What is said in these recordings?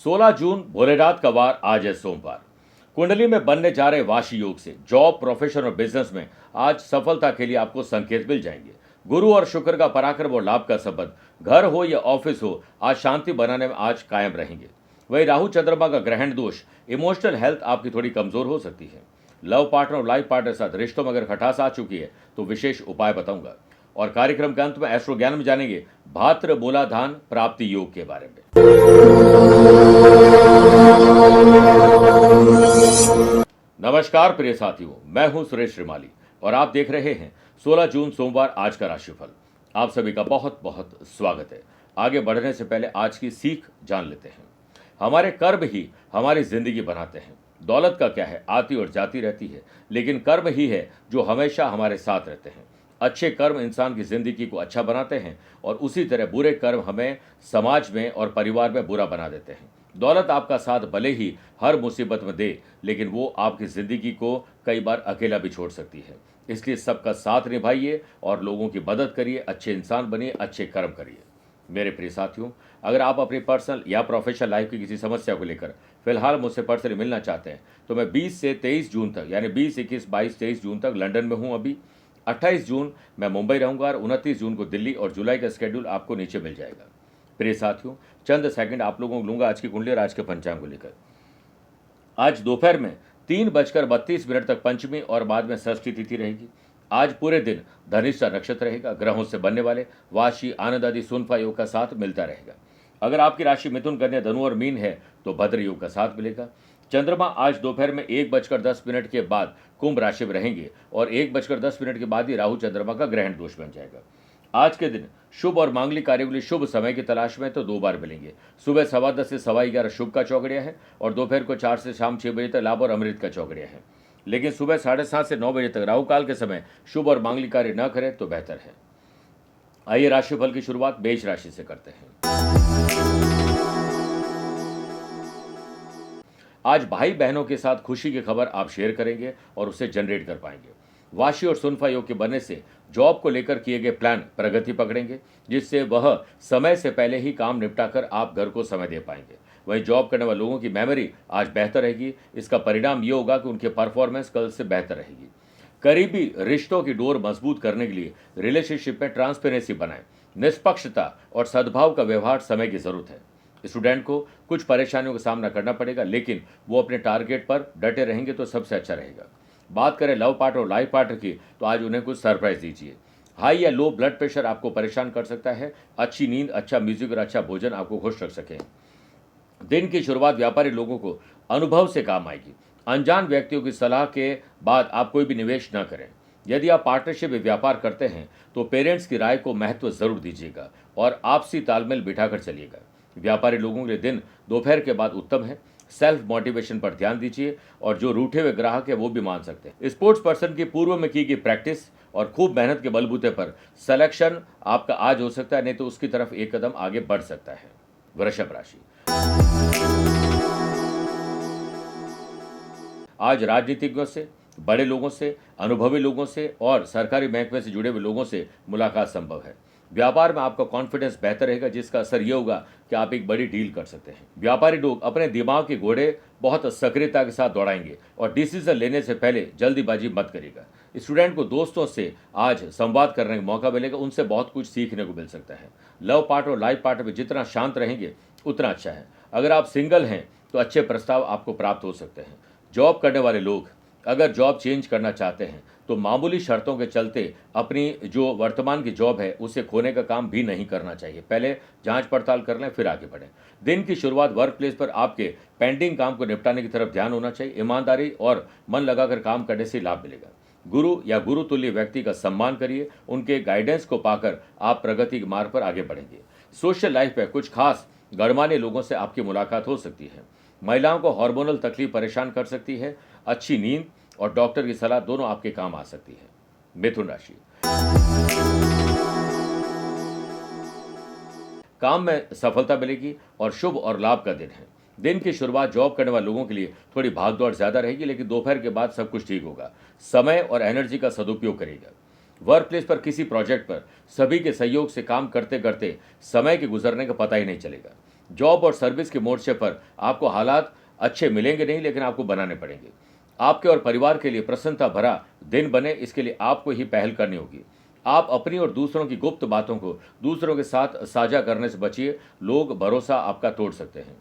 16 जून भोलेनाथ का वार आज है सोमवार। कुंडली में बनने जा रहे वाशी योग से जॉब, प्रोफेशन और बिजनेस में आज सफलता के लिए आपको संकेत मिल जाएंगे। गुरु और शुक्र का पराक्रम और लाभ का संबंध घर हो या ऑफिस हो, आज शांति बनाने में आज कायम रहेंगे। वही राहु चंद्रमा का ग्रहण दोष, इमोशनल हेल्थ आपकी थोड़ी कमजोर हो सकती है। लव पार्टनर और लाइफ पार्टनर के साथ रिश्तों में अगर खटास आ चुकी है तो विशेष उपाय बताऊंगा। और कार्यक्रम के अंत में एस्ट्रो ज्ञान में जानेंगे भाद्र मूलाधान प्राप्ति योग के बारे में। नमस्कार प्रिय साथियों, मैं हूं सुरेश श्रीमाली और आप देख रहे हैं 16 जून सोमवार आज का राशिफल। आप सभी का बहुत बहुत स्वागत है। आगे बढ़ने से पहले आज की सीख जान लेते हैं। हमारे कर्म ही हमारी जिंदगी बनाते हैं। दौलत का क्या है, आती और जाती रहती है, लेकिन कर्म ही है जो हमेशा हमारे साथ रहते हैं। अच्छे कर्म इंसान की जिंदगी को अच्छा बनाते हैं और उसी तरह बुरे कर्म हमें समाज में और परिवार में बुरा बना देते हैं। दौलत आपका साथ भले ही हर मुसीबत में दे, लेकिन वो आपकी जिंदगी को कई बार अकेला भी छोड़ सकती है। इसलिए सबका साथ निभाइए और लोगों की मदद करिए, अच्छे इंसान बनिए, अच्छे कर्म करिए। मेरे प्रिय साथियों, अगर आप अपनी पर्सनल या प्रोफेशनल लाइफ की किसी समस्या को लेकर फिलहाल मुझसे पर्सनली मिलना चाहते हैं तो मैं 20 से 23 जून तक, यानी 20, 21, 22, 23 जून तक लंदन में हूं। अभी 28 जून मैं मुंबई रहूंगा और 29 जून को दिल्ली, और जुलाई का स्केड्यूल आपको नीचे मिल जाएगा। प्रिय साथियों, चंद सेकंड आप लोगों को लूंगा आज की कुंडली और आज के पंचांग को लेकर। आज दोपहर में 3:32 तक पंचमी और बाद में षष्ठी तिथि रहेगी। आज पूरे दिन धनिष्ठा नक्षत्र रहेगा। ग्रहों से बनने वाले वाशी, आनंद आदि, सुनफा योग का साथ मिलता रहेगा। अगर आपकी राशि मिथुन, कन्या, धनु और मीन है तो भद्र योग का साथ मिलेगा। चंद्रमा आज दोपहर में 1:10 के बाद कुंभ राशि में रहेंगे और 1:10 के बाद ही राहु चंद्रमा का ग्रहण दोष बन जाएगा। आज के दिन शुभ और मांगलिक कार्यों के लिए शुभ समय की तलाश में तो 2 बार मिलेंगे। सुबह 10:15 से 11:15 शुभ का चौकड़िया है और दोपहर को 4 से शाम 6 बजे तक लाभ और अमृत का चौकड़िया है। लेकिन सुबह 7:30 से 9 बजे तक राहु काल के समय शुभ और मांगलिक कार्य न करें तो बेहतर है। आइए राशिफल की शुरुआत मेष राशि से करते हैं। आज भाई बहनों के साथ खुशी की खबर आप शेयर करेंगे और उसे जनरेट कर पाएंगे। वाशी और सुनफा योग के बनने से जॉब को लेकर किए गए प्लान प्रगति पकड़ेंगे, जिससे वह समय से पहले ही काम निपटाकर आप घर को समय दे पाएंगे। वहीं जॉब करने वाले लोगों की मेमोरी आज बेहतर रहेगी। इसका परिणाम ये होगा कि उनके परफॉर्मेंस कल से बेहतर रहेगी। करीबी रिश्तों की डोर मजबूत करने के लिए रिलेशनशिप में ट्रांसपेरेंसी बनाएं। निष्पक्षता और सद्भाव का व्यवहार समय की जरूरत है। स्टूडेंट को कुछ परेशानियों का सामना करना पड़ेगा, लेकिन वो अपने टारगेट पर डटे रहेंगे तो सबसे अच्छा रहेगा। बात करें लव पार्टनर और लाइफ पार्टनर की तो आज उन्हें कुछ सरप्राइज दीजिए। हाई या लो ब्लड प्रेशर आपको परेशान कर सकता है। अच्छी नींद, अच्छा म्यूजिक और अच्छा भोजन आपको खुश रख सके। दिन की शुरुआत व्यापारी लोगों को अनुभव से काम आएगी। अनजान व्यक्तियों की सलाह के बाद आप कोई भी निवेश न करें। यदि आप पार्टनरशिप में व्यापार करते हैं तो पेरेंट्स की राय को महत्व जरूर दीजिएगा और आपसी तालमेल बिठाकर चलिएगा। व्यापारी लोगों के लिए दिन दोपहर के बाद उत्तम है। सेल्फ मोटिवेशन पर ध्यान दीजिए और जो रूठे हुए ग्राहक है वो भी मान सकते हैं। स्पोर्ट्स पर्सन की पूर्व में की गई प्रैक्टिस और खूब मेहनत के बलबूते पर सिलेक्शन आपका आज हो सकता है, नहीं तो उसकी तरफ एक कदम आगे बढ़ सकता है। वृषभ राशि, आज राजनीतिज्ञों से, बड़े लोगों से, अनुभवी लोगों से और सरकारी महकमे से जुड़े हुए लोगों से मुलाकात संभव है। व्यापार में आपका कॉन्फिडेंस बेहतर रहेगा, जिसका असर यह होगा कि आप एक बड़ी डील कर सकते हैं। व्यापारी लोग अपने दिमाग के घोड़े बहुत सक्रियता के साथ दौड़ाएंगे और डिसीजन लेने से पहले जल्दीबाजी मत करिएगा। स्टूडेंट को दोस्तों से आज संवाद करने का मौका मिलेगा, उनसे बहुत कुछ सीखने को मिल सकता है। लव पार्टनर और लाइफ पार्टनर में जितना शांत रहेंगे उतना अच्छा है। अगर आप सिंगल हैं तो अच्छे प्रस्ताव आपको प्राप्त हो सकते हैं। जॉब करने वाले लोग अगर जॉब चेंज करना चाहते हैं तो मामूली शर्तों के चलते अपनी जो वर्तमान की जॉब है उसे खोने का काम भी नहीं करना चाहिए। पहले जांच पड़ताल कर लें, फिर आगे बढ़ें। दिन की शुरुआत वर्क प्लेस पर आपके पेंडिंग काम को निपटाने की तरफ ध्यान होना चाहिए। ईमानदारी और मन लगाकर काम करने से लाभ मिलेगा। गुरु या गुरु तुल्य व्यक्ति का सम्मान करिए। उनके गाइडेंस को पाकर आप प्रगति के मार्ग पर आगे बढ़ेंगे। सोशल लाइफ में कुछ खास गणमान्य लोगों से आपकी मुलाकात हो सकती है। महिलाओं को हार्मोनल तकलीफ परेशान कर सकती है। अच्छी नींद और डॉक्टर की सलाह दोनों आपके काम आ सकती है। मिथुन राशि, काम में सफलता मिलेगी और शुभ और लाभ का दिन है। दिन की शुरुआत जॉब करने वाले लोगों के लिए थोड़ी भागदौड़ ज्यादा रहेगी, लेकिन दोपहर के बाद सब कुछ ठीक होगा। समय और एनर्जी का सदुपयोग करेगा। वर्क प्लेस पर किसी प्रोजेक्ट पर सभी के सहयोग से काम करते करते समय के गुजरने का पता ही नहीं चलेगा। जॉब और सर्विस के मोर्चे पर आपको हालात अच्छे मिलेंगे नहीं, लेकिन आपको बनाने पड़ेंगे। आपके और परिवार के लिए प्रसन्नता भरा दिन बने, इसके लिए आपको ही पहल करनी होगी। आप अपनी और दूसरों की गुप्त बातों को दूसरों के साथ साझा करने से बचिए, लोग भरोसा आपका तोड़ सकते हैं।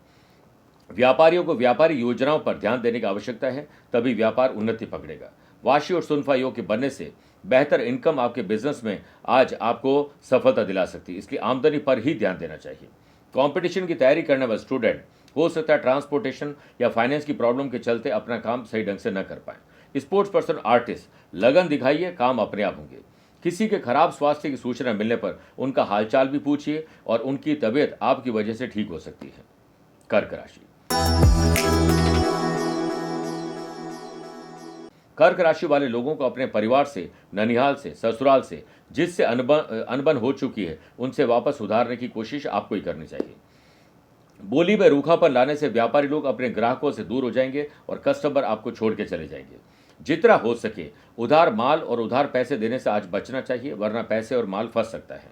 व्यापारियों को व्यापारी योजनाओं पर ध्यान देने की आवश्यकता है, तभी व्यापार उन्नति पकड़ेगा। वाशी और सुनफा योग के बनने से बेहतर इनकम आपके बिजनेस में आज आपको सफलता दिला सकती है, इसलिए आमदनी पर ही ध्यान देना चाहिए। कंपटीशन की तैयारी करने वाले स्टूडेंट हो सकता है ट्रांसपोर्टेशन या फाइनेंस की प्रॉब्लम के चलते अपना काम सही ढंग से न कर पाए। स्पोर्ट्स पर्सन, आर्टिस्ट, लगन दिखाइए, काम अपने आप होंगे। किसी के खराब स्वास्थ्य की सूचना मिलने पर उनका हालचाल भी पूछिए और उनकी तबीयत आपकी वजह से ठीक हो सकती है। कर्क राशि। कर्क राशि वाले लोगों को अपने परिवार से, ननिहाल से, ससुराल से जिससे अनबन हो चुकी है उनसे वापस सुधारने की कोशिश आपको ही करनी चाहिए। बोली में रूखापन लाने से व्यापारी लोग अपने ग्राहकों से दूर हो जाएंगे और कस्टमर आपको छोड़ के चले जाएंगे। जितना हो सके उधार माल और उधार पैसे देने से आज बचना चाहिए, वरना पैसे और माल फंस सकता है।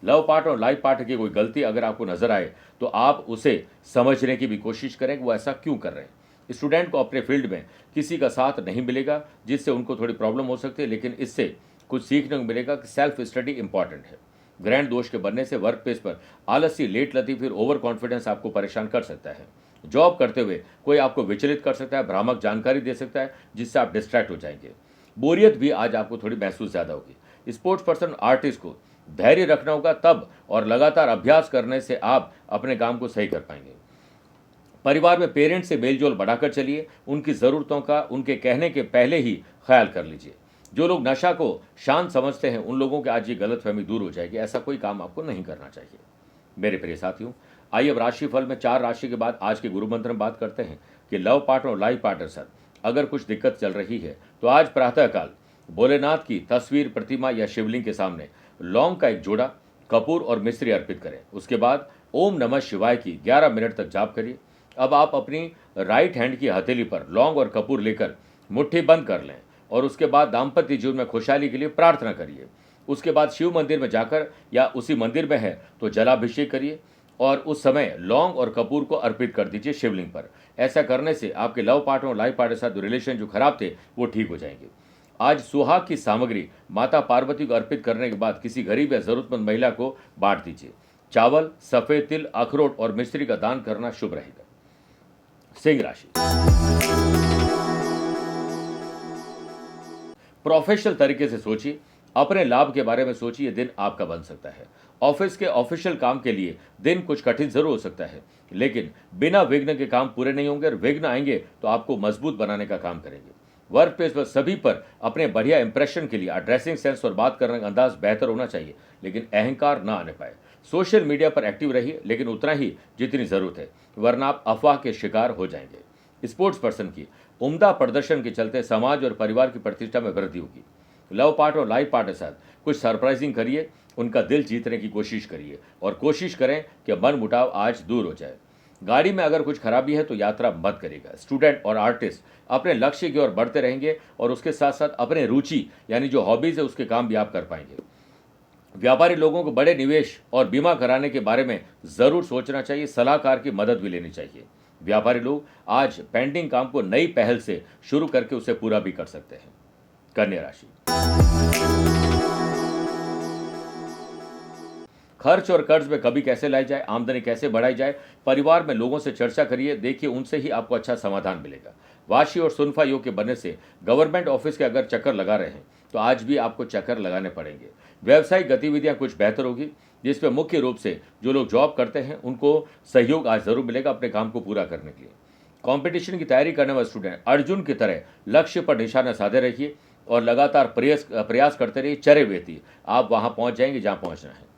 लव पार्टनर और लाइफ पार्टनर की कोई गलती अगर आपको नजर आए तो आप उसे समझने की भी कोशिश करें कि वो ऐसा क्यों कर रहे हैं। स्टूडेंट को अपने फील्ड में किसी का साथ नहीं मिलेगा जिससे उनको थोड़ी प्रॉब्लम हो सकती है, लेकिन इससे कुछ सीखने को मिलेगा कि सेल्फ स्टडी इंपॉर्टेंट है। ग्रैंड दोष के बनने से वर्क प्लेस पर आलसी, लेट लतीफ, फिर ओवर कॉन्फिडेंस आपको परेशान कर सकता है। जॉब करते हुए कोई आपको विचलित कर सकता है, भ्रामक जानकारी दे सकता है जिससे आप डिस्ट्रैक्ट हो जाएंगे। बोरियत भी आज आपको थोड़ी महसूस ज़्यादा होगी। स्पोर्ट्स पर्सन, आर्टिस्ट को धैर्य रखना होगा, तब और लगातार अभ्यास करने से आप अपने काम को सही कर पाएंगे। परिवार में पेरेंट्स से मेलजोल बढ़ाकर चलिए, उनकी ज़रूरतों का उनके कहने के पहले ही ख्याल कर लीजिए। जो लोग नशा को शांत समझते हैं उन लोगों की आज ये गलतफहमी दूर हो जाएगी। ऐसा कोई काम आपको नहीं करना चाहिए। मेरे प्रिय साथियों, आइए अब राशिफल में 4 राशि के बाद आज के गुरु मंत्र में बात करते हैं कि लव पार्टनर और लाइफ पार्टनर साथ अगर कुछ दिक्कत चल रही है तो आज प्रातःकाल भोलेनाथ की तस्वीर, प्रतिमा या शिवलिंग के सामने लौंग का एक जोड़ा, कपूर और मिश्री अर्पित करें। उसके बाद ओम नमः शिवाय की 11 मिनट तक जाप करिए। अब आप अपनी राइट हैंड की हथेली पर लौंग और कपूर लेकर मुट्ठी बंद कर लें और उसके बाद दाम्पत्य जीवन में खुशहाली के लिए प्रार्थना करिए। उसके बाद शिव मंदिर में जाकर या उसी मंदिर में है तो जलाभिषेक करिए और उस समय लौंग और कपूर को अर्पित कर दीजिए शिवलिंग पर। ऐसा करने से आपके लव पार्टनर और लाइफ पार्टनर के साथ रिलेशन जो खराब थे वो ठीक हो जाएंगे। आज सुहाग की सामग्री माता पार्वती को अर्पित करने के बाद किसी गरीब या जरूरतमंद महिला को बांट दीजिए। चावल, सफेद तिल, अखरोट और मिश्री का दान करना शुभ रहेगा। सिंह राशि। प्रोफेशनल तरीके से सोचिए, अपने लाभ के बारे में सोचिए, दिन आपका बन सकता है। ऑफिस के ऑफिशियल काम के लिए दिन कुछ कठिन जरूर हो सकता है, लेकिन बिना विघ्न के काम पूरे नहीं होंगे और विघ्न आएंगे तो आपको मजबूत बनाने का काम करेंगे। वर्क प्लेस पर सभी पर अपने बढ़िया इंप्रेशन के लिए ड्रेसिंग सेंस और बात करने का अंदाज बेहतर होना चाहिए, लेकिन अहंकार ना आने पाए। सोशल मीडिया पर एक्टिव रहिए, लेकिन उतना ही जितनी जरूरत है, वरना आप अफवाह के शिकार हो जाएंगे। स्पोर्ट्स पर्सन की उम्दा प्रदर्शन के चलते समाज और परिवार की प्रतिष्ठा में वृद्धि होगी। लव पार्टनर और लाइफ पार्टनर के साथ कुछ सरप्राइजिंग करिए, उनका दिल जीतने की कोशिश करिए और कोशिश करें कि मन मुटाव आज दूर हो जाए। गाड़ी में अगर कुछ खराबी है तो यात्रा मत करिएगा। स्टूडेंट और आर्टिस्ट अपने लक्ष्य की ओर बढ़ते रहेंगे और उसके साथ साथ अपने रुचि यानी जो हॉबीज है उसके काम भी आप कर पाएंगे। व्यापारी लोगों को बड़े निवेश और बीमा कराने के बारे में जरूर सोचना चाहिए, सलाहकार की मदद भी लेनी चाहिए। व्यापारी लोग आज पेंडिंग काम को नई पहल से शुरू करके उसे पूरा भी कर सकते हैं। कन्या राशि। खर्च और कर्ज में कभी कैसे लाई जाए, आमदनी कैसे बढ़ाई जाए, परिवार में लोगों से चर्चा करिए, देखिए उनसे ही आपको अच्छा समाधान मिलेगा। वाशी और सुनफा योग के बनने से गवर्नमेंट ऑफिस के अगर चक्कर लगा रहे हैं तो आज भी आपको चक्कर लगाने पड़ेंगे। व्यावसायिक गतिविधियां कुछ बेहतर होगी, जिसमें मुख्य रूप से जो लोग जॉब करते हैं उनको सहयोग आज जरूर मिलेगा अपने काम को पूरा करने के लिए। कंपटीशन की तैयारी करने वाले स्टूडेंट अर्जुन की तरह लक्ष्य पर निशाना साधे रहिए और लगातार प्रयास करते रहिए। चरे व्यती आप वहां पहुंच जाएंगे जहां पहुंचना है।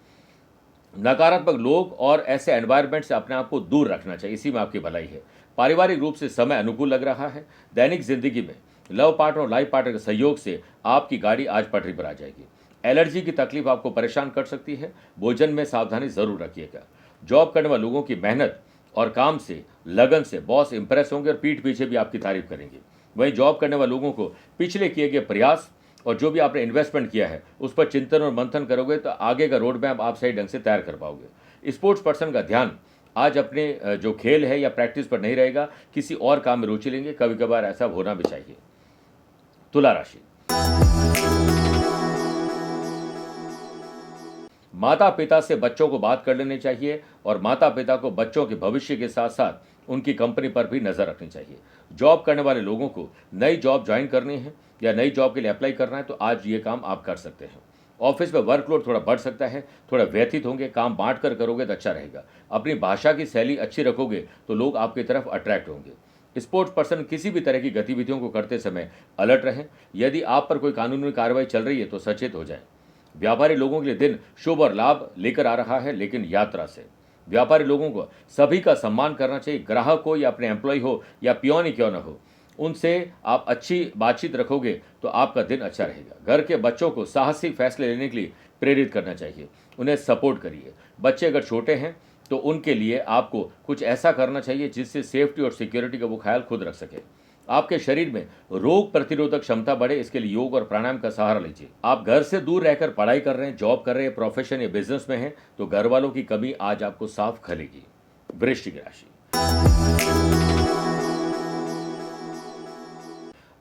नकारात्मक लोग और ऐसे एनवायरनमेंट से अपने आप को दूर रखना चाहिए, इसी में आपकी भलाई है। पारिवारिक रूप से समय अनुकूल लग रहा है। दैनिक जिंदगी में लव पार्टनर और लाइफ पार्टनर के सहयोग से आपकी गाड़ी आज पटरी पर आ जाएगी। एलर्जी की तकलीफ आपको परेशान कर सकती है, भोजन में सावधानी जरूर रखिएगा। जॉब करने वाले लोगों की मेहनत और काम से, लगन से बॉस इंप्रेस होंगे और पीठ पीछे भी आपकी तारीफ करेंगे। वहीं जॉब करने वाले लोगों को पिछले किए गए प्रयास और जो भी आपने इन्वेस्टमेंट किया है उस पर चिंतन और मंथन करोगे तो आगे का रोड मैप आप सही ढंग से तैयार कर पाओगे। स्पोर्ट्स पर्सन का ध्यान आज अपने जो खेल है या प्रैक्टिस पर नहीं रहेगा, किसी और काम में रुचि लेंगे। कभी कभार ऐसा होना भी चाहिए। तुला राशि, माता पिता से बच्चों को बात कर लेनी चाहिए और माता पिता को बच्चों के भविष्य के साथ साथ उनकी कंपनी पर भी नजर रखनी चाहिए। जॉब करने वाले लोगों को नई जॉब ज्वाइन करनी है या नई जॉब के लिए अप्लाई करना है तो आज ये काम आप कर सकते हैं। ऑफिस में वर्कलोड थोड़ा बढ़ सकता है, थोड़ा व्यथित होंगे, काम बांट कर करोगे तो अच्छा रहेगा। अपनी भाषा की शैली अच्छी रखोगे तो लोग आपकी तरफ अट्रैक्ट होंगे। स्पोर्ट्स पर्सन किसी भी तरह की गतिविधियों को करते समय अलर्ट रहें। यदि आप पर कोई कानूनी कार्रवाई चल रही है तो सचेत हो जाएं। व्यापारी लोगों के लिए दिन शुभ और लाभ लेकर आ रहा है, लेकिन यात्रा से। व्यापारी लोगों को सभी का सम्मान करना चाहिए। ग्राहक हो या अपने एम्प्लॉय हो या पियोन ही क्यों न हो, उनसे आप अच्छी बातचीत रखोगे तो आपका दिन अच्छा रहेगा। घर के बच्चों को साहसी फैसले लेने के लिए प्रेरित करना चाहिए, उन्हें सपोर्ट करिए। बच्चे अगर छोटे हैं तो उनके लिए आपको कुछ ऐसा करना चाहिए जिससे सेफ्टी और सिक्योरिटी का वो ख्याल खुद रख सके। आपके शरीर में रोग प्रतिरोधक क्षमता बढ़े, इसके लिए योग और प्राणायाम का सहारा लीजिए। आप घर से दूर रहकर पढ़ाई कर रहे हैं, जॉब कर रहे हैं, प्रोफेशन या बिजनेस में हैं तो घर वालों की कमी आज आपको साफ खलेगी। वृश्चिक राशि,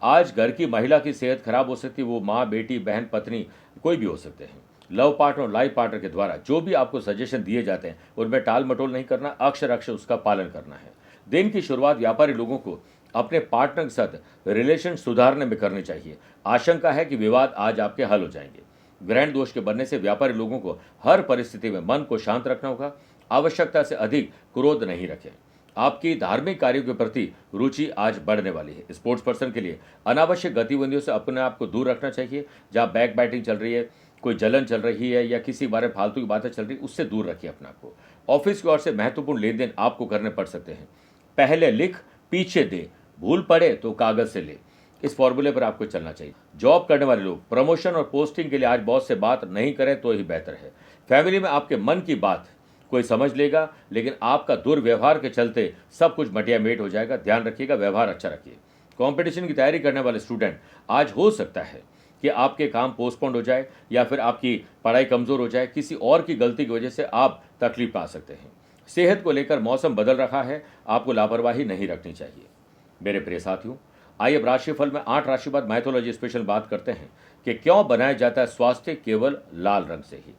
आज घर की महिला की सेहत खराब हो सकती है। वो माँ, बेटी, बहन, पत्नी कोई भी हो सकते हैं। लव पार्टनर और लाइफ पार्टनर के द्वारा जो भी आपको सजेशन दिए जाते हैं उनमें टाल मटोल नहीं करना, अक्षर अक्षर उसका पालन करना है। दिन की शुरुआत व्यापारी लोगों को अपने पार्टनर के साथ रिलेशन सुधारने में करनी चाहिए। आशंका है कि विवाद आज आपके हल हो जाएंगे। ग्रहण दोष के बनने से व्यापारी लोगों को हर परिस्थिति में मन को शांत रखना होगा। आवश्यकता से अधिक क्रोध नहीं रखें। आपकी धार्मिक कार्यों के प्रति रुचि आज बढ़ने वाली है। स्पोर्ट्स पर्सन के लिए अनावश्यक गतिविधियों से अपने आप को दूर रखना चाहिए। जहाँ बैक बैटिंग चल रही है, कोई जलन चल रही है या किसी बारे में फालतू की बातें चल रही है, उससे दूर रखिए अपने आप को। ऑफिस की ओर से महत्वपूर्ण लेन देन आपको करने पड़ सकते हैं। पहले लिख पीछे दे, भूल पड़े तो कागज से ले, इस फॉर्मूले पर आपको चलना चाहिए। जॉब करने वाले लोग प्रमोशन और पोस्टिंग के लिए आज बॉस से बात नहीं करें तो ही बेहतर है। फैमिली में आपके मन की बात कोई समझ लेगा, लेकिन आपका दुर्व्यवहार के चलते सब कुछ मटिया मेट हो जाएगा। ध्यान रखिएगा, व्यवहार अच्छा रखिए। कंपटीशन की तैयारी करने वाले स्टूडेंट, आज हो सकता है कि आपके काम पोस्टपोन्ड हो जाए या फिर आपकी पढ़ाई कमजोर हो जाए। किसी और की गलती की वजह से आप तकलीफ पा सकते हैं। सेहत को लेकर मौसम बदल रहा है, आपको लापरवाही नहीं रखनी चाहिए। मेरे प्रिय साथियों, आइए अब राशिफल में 8 राशि बाद मैथोलॉजी स्पेशल बात करते हैं कि क्यों बनाया जाता है स्वास्थ्य केवल लाल रंग से ही।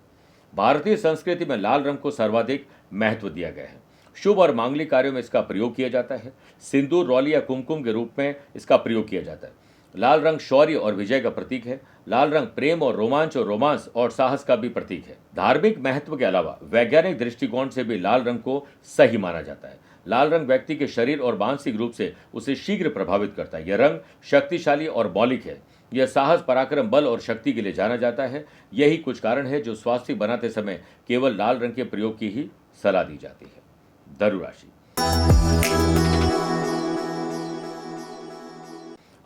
भारतीय संस्कृति में लाल रंग को सर्वाधिक महत्व दिया गया है। शुभ और मांगलिक कार्यों में इसका प्रयोग किया जाता है। सिंदूर, रौली या कुमकुम के रूप में इसका प्रयोग किया जाता है। लाल रंग शौर्य और विजय का प्रतीक है। लाल रंग प्रेम और रोमांस और साहस का भी प्रतीक है। धार्मिक महत्व के अलावा वैज्ञानिक दृष्टिकोण से भी लाल रंग को सही माना जाता है। लाल रंग व्यक्ति के शरीर और मानसिक रूप से उसे शीघ्र प्रभावित करता है। यह रंग शक्तिशाली और मौलिक है। यह साहस, पराक्रम, बल और शक्ति के लिए जाना जाता है। यही कुछ कारण है जो स्वास्थ्य बनाते समय केवल लाल रंग के प्रयोग की ही सलाह दी जाती है। धनु राशि,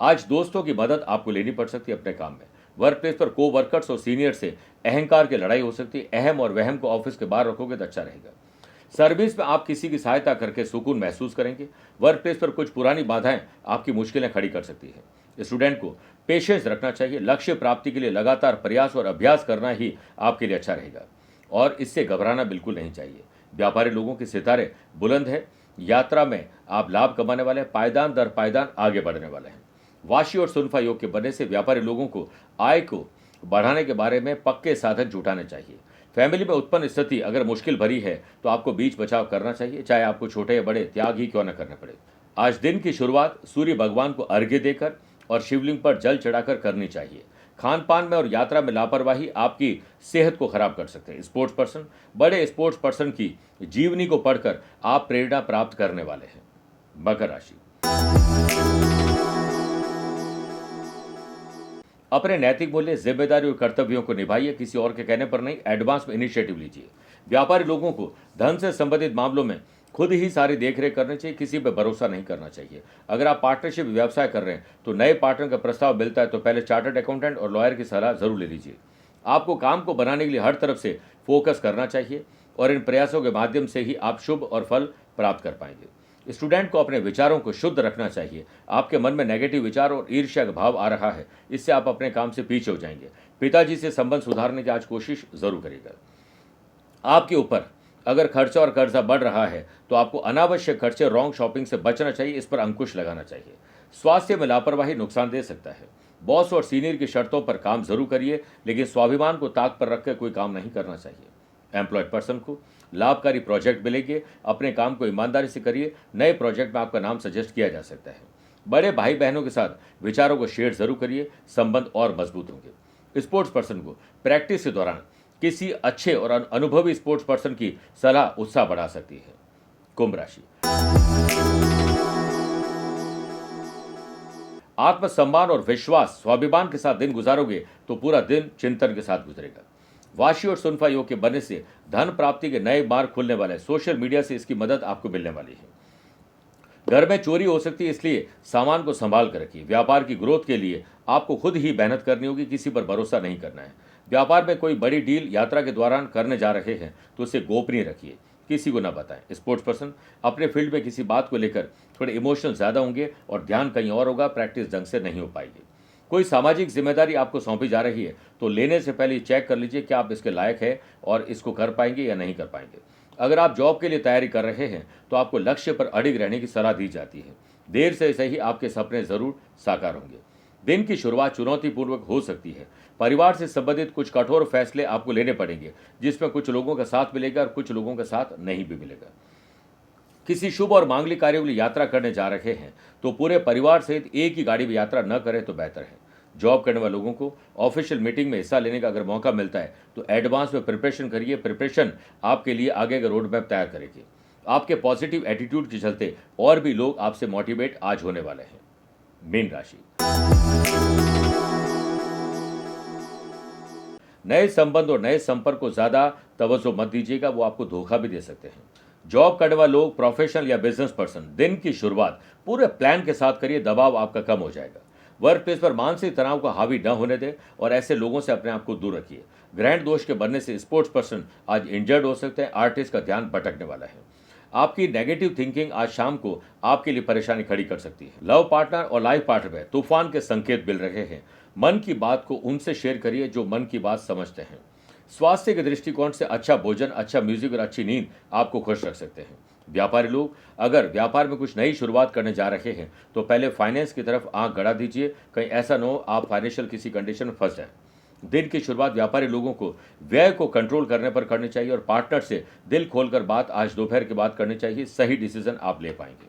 आज दोस्तों की मदद आपको लेनी पड़ सकती है अपने काम में। वर्क प्लेस पर को वर्कर्स और सीनियर से अहंकार की लड़ाई हो सकती है। अहम और वहम को ऑफिस के बाहर रखोगे तो अच्छा रहेगा। सर्विस में आप किसी की सहायता करके सुकून महसूस करेंगे। वर्क प्लेस पर कुछ पुरानी बाधाएं आपकी मुश्किलें खड़ी कर सकती है। स्टूडेंट को पेशेंस रखना चाहिए। लक्ष्य प्राप्ति के लिए लगातार प्रयास और अभ्यास करना ही आपके लिए अच्छा रहेगा और इससे घबराना बिल्कुल नहीं चाहिए। व्यापारी लोगों के सितारे बुलंद है। यात्रा में आप लाभ कमाने वाले हैं। पायदान दर पायदान आगे बढ़ने वाले हैं। वाशी और सुनफा योग के बनने से व्यापारी लोगों को आय को बढ़ाने के बारे में पक्के साधन जुटाने चाहिए। फैमिली में उत्पन्न स्थिति अगर मुश्किल भरी है तो आपको बीच बचाव करना चाहिए, चाहे आपको छोटे या बड़े त्याग ही क्यों न करने पड़े। आज दिन की शुरुआत सूर्य भगवान को अर्घ्य देकर और शिवलिंग पर जल चढ़ाकर करनी चाहिए। खान पान में और यात्रा में लापरवाही आपकी सेहत को खराब कर सकते हैं। स्पोर्ट्स पर्सन, बड़े स्पोर्ट्स पर्सन की जीवनी को पढ़कर आप प्रेरणा प्राप्त करने वाले हैं। मकर राशि, अपने नैतिक मूल्य, जिम्मेदारी और कर्तव्यों को निभाइए। किसी और के कहने पर नहीं, एडवांस में इनिशिएटिव लीजिए। व्यापारी लोगों को धन से संबंधित मामलों में खुद ही सारी देखरेख करनी चाहिए। किसी पर भरोसा नहीं करना चाहिए। अगर आप पार्टनरशिप व्यवसाय कर रहे हैं तो नए पार्टनर का प्रस्ताव मिलता है तो पहले चार्टर्ड अकाउंटेंट और लॉयर की सलाह जरूर ले लीजिए। आपको काम को बनाने के लिए हर तरफ से फोकस करना चाहिए और इन प्रयासों के माध्यम से ही आप शुभ और फल प्राप्त कर पाएंगे। स्टूडेंट को अपने विचारों को शुद्ध रखना चाहिए। आपके मन में नेगेटिव विचार और ईर्ष्या का भाव आ रहा है, इससे आप अपने काम से पीछे हो जाएंगे। पिताजी से संबंध सुधारने की आज कोशिश जरूर करिएगा। आपके ऊपर अगर खर्चा और कर्जा बढ़ रहा है तो आपको अनावश्यक खर्चे, रॉन्ग शॉपिंग से बचना चाहिए, इस पर अंकुश लगाना चाहिए। स्वास्थ्य में लापरवाही नुकसान दे सकता है। बॉस और सीनियर की शर्तों पर काम जरूर करिए, लेकिन स्वाभिमान को ताक पर रखकर कोई काम नहीं करना चाहिए। एम्प्लॉयड पर्सन को लाभकारी प्रोजेक्ट मिलेंगे, अपने काम को ईमानदारी से करिए। नए प्रोजेक्ट में आपका नाम सजेस्ट किया जा सकता है। बड़े भाई बहनों के साथ विचारों को शेयर जरूर करिए, संबंध और मजबूत होंगे। स्पोर्ट्स पर्सन को प्रैक्टिस के दौरान किसी अच्छे और अनुभवी स्पोर्ट्स पर्सन की सलाह उत्साह बढ़ा सकती है। कुंभ राशि, आत्मसम्मान और विश्वास, स्वाभिमान के साथ दिन गुजारोगे तो पूरा दिन चिंतन के साथ गुजरेगा। वाशी और सुनफा योग के बनने से धन प्राप्ति के नए मार्ग खुलने वाले हैं। सोशल मीडिया से इसकी मदद आपको मिलने वाली है। घर में चोरी हो सकती है, इसलिए सामान को संभाल कर रखिए। व्यापार की ग्रोथ के लिए आपको खुद ही मेहनत करनी होगी, किसी पर भरोसा नहीं करना है। व्यापार में कोई बड़ी डील यात्रा के दौरान करने जा रहे हैं तो उसे गोपनीय रखिए, किसी को न बताएं। स्पोर्ट्स पर्सन अपने फील्ड में किसी बात को लेकर थोड़े इमोशनल ज़्यादा होंगे और ध्यान कहीं और होगा, प्रैक्टिस ढंग से नहीं हो पाएगी। कोई सामाजिक जिम्मेदारी आपको सौंपी जा रही है तो लेने से पहले चेक कर लीजिए कि आप इसके लायक है और इसको कर पाएंगे या नहीं कर पाएंगे। अगर आप जॉब के लिए तैयारी कर रहे हैं तो आपको लक्ष्य पर अडिग रहने की सलाह दी जाती है। देर से सही आपके सपने जरूर साकार होंगे। दिन की शुरुआत चुनौतीपूर्वक हो सकती है। परिवार से संबंधित कुछ कठोर फैसले आपको लेने पड़ेंगे, जिसमें कुछ लोगों का साथ मिलेगा और कुछ लोगों का साथ नहीं भी मिलेगा। किसी शुभ और मांगलिक कार्यों के लिए यात्रा करने जा रहे हैं तो पूरे परिवार सहित एक ही गाड़ी में यात्रा न करें तो बेहतर है। जॉब करने वाले लोगों को ऑफिशियल मीटिंग में हिस्सा लेने का अगर मौका मिलता है तो एडवांस में प्रिपरेशन करिए। प्रिपरेशन आपके लिए आगे का रोड मैप तैयार करेगी। आपके पॉजिटिव एटीट्यूड के चलते और भी लोग आपसे मोटिवेट आज होने वाले हैं। मीन राशि, नए संबंध और नए संपर्क को ज्यादा तवज्जो मत दीजिएगा, वो आपको धोखा भी दे सकते हैं। जॉब करने वाले लोग, प्रोफेशनल या बिजनेस पर्सन, दिन की शुरुआत पूरे प्लान के साथ करिए, दबाव आपका कम हो जाएगा। वर्क प्लेस पर मानसिक तनाव को हावी न होने दें और ऐसे लोगों से अपने आप को दूर रखिए। ग्रहण दोष के बनने से स्पोर्ट्स पर्सन आज इंजर्ड हो सकते हैं। आर्टिस्ट का ध्यान भटकने वाला है। आपकी नेगेटिव थिंकिंग आज शाम को आपके लिए परेशानी खड़ी कर सकती है। लव पार्टनर और लाइफ पार्टनर में तूफान के संकेत मिल रहे हैं। मन की बात को उनसे शेयर करिए जो मन की बात समझते हैं। स्वास्थ्य के दृष्टिकोण से अच्छा भोजन, अच्छा म्यूजिक और अच्छी नींद आपको खुश रख सकते हैं। व्यापारी लोग अगर व्यापार में कुछ नई शुरुआत करने जा रहे हैं तो पहले फाइनेंस की तरफ आंख गड़ा दीजिए, कहीं ऐसा न हो आप फाइनेंशियल किसी कंडीशन में फंस जाएं। दिन की शुरुआत व्यापारी लोगों को व्यय को कंट्रोल करने पर करनी चाहिए और पार्टनर से दिल खोलकर बात आज दोपहर के बाद करनी चाहिए। सही डिसीजन आप ले पाएंगे।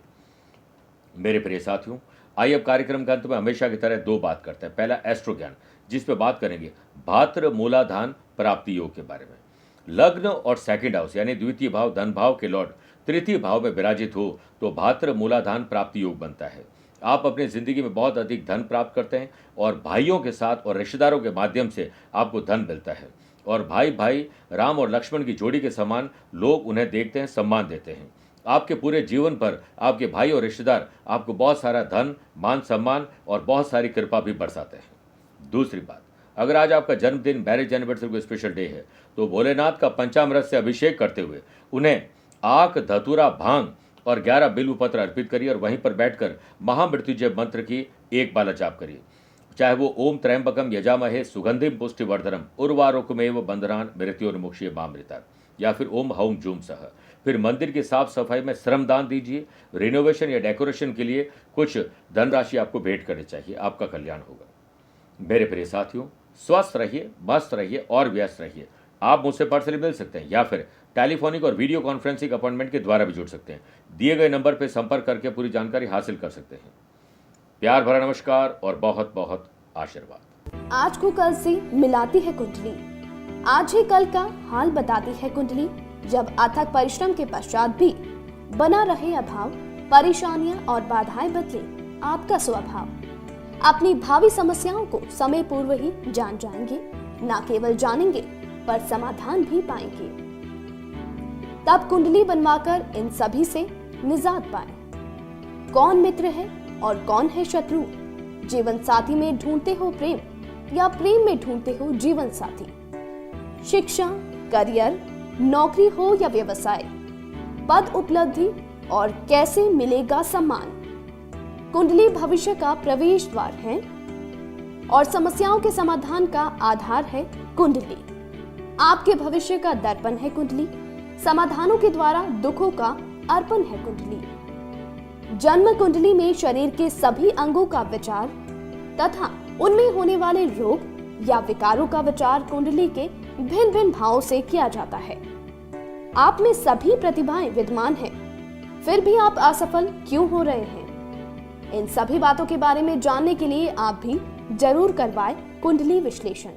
मेरे प्रिय साथियों, आइए अब कार्यक्रम के अंत में हमेशा की तरह दो बात करते हैं। पहला एस्ट्रो ज्ञान, जिस पे बात करेंगे भाद्र मूलाधान प्राप्ति योग के बारे में। लग्न और सेकंड हाउस यानी द्वितीय भाव, धन भाव के लॉर्ड तृतीय भाव में विराजित हो तो भाद्र मूलाधान प्राप्ति योग बनता है। आप अपनी जिंदगी में बहुत अधिक धन प्राप्त करते हैं और भाइयों के साथ और रिश्तेदारों के माध्यम से आपको धन मिलता है। और भाई भाई राम और लक्ष्मण की जोड़ी के समान लोग उन्हें देखते हैं, सम्मान देते हैं। आपके पूरे जीवन पर आपके भाई और रिश्तेदार आपको बहुत सारा धन, मान सम्मान और बहुत सारी कृपा भी बरसाते हैं। दूसरी बात, अगर आज आपका जन्मदिन, मैरिज एनिवर्सरी कोई स्पेशल डे है तो भोलेनाथ का पंचामृत से अभिषेक करते हुए उन्हें आक, धतूरा, भांग और 11 बिल्व पत्र अर्पित करिए और वहीं पर बैठकर महामृत्युंजय मंत्र की एक बार जाप करिए। चाहे वो ओम त्र्यंबकम यजामहे सुगंधिम पुष्टिवर्धनम उर्वारुकमेव बंधनान मृत्योर्मुक्षीय मामृता, या फिर ओम हौम जूम सह। फिर मंदिर की साफ सफाई में श्रमदान दीजिए। रिनोवेशन या डेकोरेशन के लिए कुछ धनराशि आपको भेंट करनी चाहिए, आपका कल्याण होगा। मेरे प्रिय साथियों, स्वस्थ रहिए, मस्त रहिए और व्यस्त रहिए। आप मुझसे पर्सनली मिल सकते हैं या फिर टेलीफोनिक और वीडियो कॉन्फ्रेंसिंग अपॉइंटमेंट के द्वारा भी जुड़ सकते हैं। दिए गए नंबर पर संपर्क करके पूरी जानकारी हासिल कर सकते हैं। प्यार भरा नमस्कार और बहुत बहुत आशीर्वाद। आज को कल से मिलाती है कुंडली, आज ही कल का हाल बताती है कुंडली। जब अथक परिश्रम के पश्चात भी बना रहे अभाव, परेशानियां और बाधाएं बदले आपका स्वभाव, अपनी भावी समस्याओं को समय पूर्व ही जान जाएंगे। न केवल जानेंगे पर समाधान भी पाएंगे। तब कुंडली बनवाकर इन सभी से निजात पाएं। कौन मित्र है और कौन है शत्रु? जीवन साथी में ढूंढते हो प्रेम या प्रेम में ढूंढते हो जीवन साथी? शिक्षा, करियर, नौकरी हो या व्यवसाय, पद उपलब्धि और कैसे मिलेगा सम्मान? कुंडली भविष्य का प्रवेश द्वार है और समस्याओं के समाधान का आधार है कुंडली। आपके भविष्य का दर्पण है कुंडली। समाधानों के द्वारा दुखों का अर्पण है कुंडली। जन्म कुंडली में शरीर के सभी अंगों का विचार तथा उनमें होने वाले रोग या विकारों का विचार कुंडली के भिन्न भिन्न भावों से किया जाता है। आप में सभी प्रतिभाएं विद्यमान हैं, फिर भी आप असफल क्यों हो रहे हैं? इन सभी बातों के बारे में जानने के लिए आप भी जरूर करवाएं कुंडली विश्लेषण।